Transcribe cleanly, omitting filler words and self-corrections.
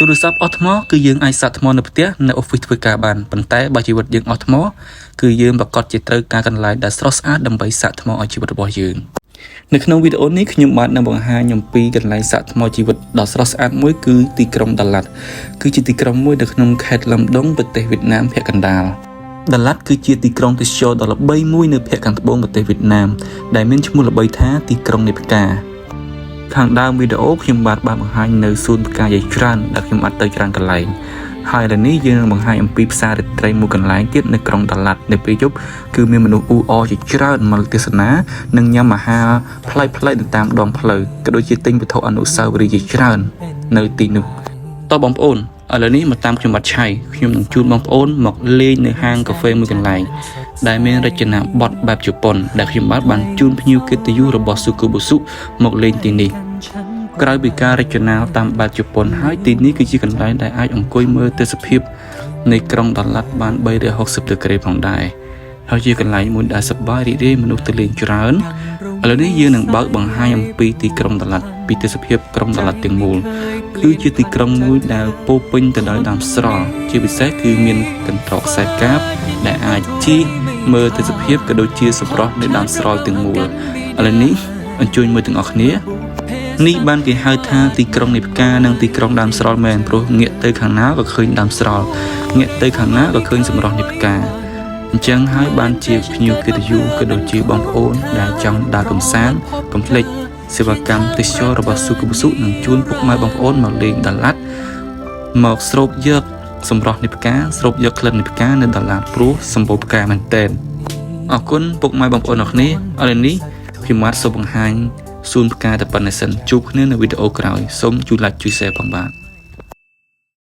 ទូរស័ព្ទអស់ថ្មគឺយើងអាចសាកថ្មនៅផ្ទះនៅ office ធ្វើការបានប៉ុន្តែបើជីវិតយើងអស់ថ្មគឺយើងប្រកាសជាត្រូវការកន្លែងដែលស្រស់ស្អាតដើម្បីសាកថ្មឲ្យជីវិតរបស់យើងនៅក្នុងវីដេអូនេះខ្ញុំបាទនឹងបង្ហាញអំពីកន្លែងសាកថ្មជីវិតដ៏ស្រស់ស្អាតមួយគឺទីក្រុងដាឡាត់គឺជាទីក្រុងមួយនៅក្នុងខេត្តឡឹមដុងប្រទេសវៀតណាមភាគកណ្ដាលដាឡាត់គឺជាទីក្រុងទេសចរណ៍ដ៏ល្បីមួយនៅភាគខាងត្បូងប្រទេសវៀតណាមដែលមានឈ្មោះល្បីថាទីក្រុងនៃផ្កាខាងដើមវីដេអូខ្ញុំបាទបានបង្ហាញនៅសួនផ្កាជាច្រើនដែលខ្ញុំបានទៅច្រើនកន្លែងហើយឥឡូវនេះយើងនឹងបង្ហាញអំពីផ្សាររាត្រីមួយកន្លែងទៀតនៅក្រុងដាឡាត់នៅពេលយប់គឺមានមនុស្សអ៊ូអរជាច្រើនមកទស្សនានិងញ៉ាំអាហារប្លែកៗនៅតាមដងផ្លូវក៏ដូចជាទិញវត្ថុអនុស្សាវរីយ៍ជាច្រើននៅទីនោះតោះបងប្អូនឥឡូវនេះមកតាមខ្ញុំបាទឆៃខ្ញុំនឹងជូនបងប្អូនមកលេងនៅហាងកាហ្វេមួយកន្លែងដែលមានរចនាបថបែបជប៉ុនដែលខ្ញុំបាទបានជូនភ្ញៀវកិត្តិយសរបស់ស៊ូគូប៊ូស៊ុមកលេងទីនេះក្រៅពីការរចនាតាមបែបជប៉ុនហើយទីនេះគឺជាកន្លែងដែលអាចអង្គុយមើលទេសភាពនៃក្រុងដាឡាត់បាន360ដឺក្រេផងដែរហើយជាកន្លែងមួយដែលសប្បាយរីករាយមនុស្សទៅលេងច្រើនឥឡូវនេះយើងនឹងបើកបង្ហាញអំពីទីក្រុងដាឡាត់ពីទេសភាពក្រុងដាឡាត់ទាំងមូលគឺជាទីក្រុងមួយដែលពោពេញទៅដោយដើមស្រល់ជាពិសេសគឺមានកន្ត្រកខ្សែកាបដែលអាចជិះមើលទេសភាពក៏ដូចជាសម្រស់នៃដើមស្រល់ទាំងមូលឥឡូវនេះអញ្ជើញមើលទាំងអស់គ្នានេះបានគេហៅថាទីក្រុងនៃផ្កានិងទីក្រុងដើមស្រល់មែនព្រោះងាកទៅខាងណាក៏ឃើញដើមស្រល់ងាកទៅខាងណាក៏ឃើញសម្រស់នៃផ្កាអញ្ចឹងហើយបានជាភ្ញៀវកិត្តិយសក៏ដូចជាបងប្អូនដែលចង់ដើរកម្សាន្តកុំភ្លេចសេវាកម្មទេសចររបស់ស៊ូគូប៊ូស៊ុនឹងជួនពុកម៉ែបងប្អូនមកលេងដាឡាត់មកស្រូបយកសម្រស់នៃផ្កាស្រូបយកក្លិននៃផ្កានៅដាឡាត់ព្រោះសម្បូរផ្កាមែនទែនអរគុណពុកម៉ែបងប្អូនអរគ្នាឥឡូវនេះខ្ញុំបាទសូមបង្ហាញសួនផ្កាតែប៉ុណ្ណេះសិនជួបគ្នានៅវីដេអូក្រោយសូមជួយ like ជួយ share ផងបាទ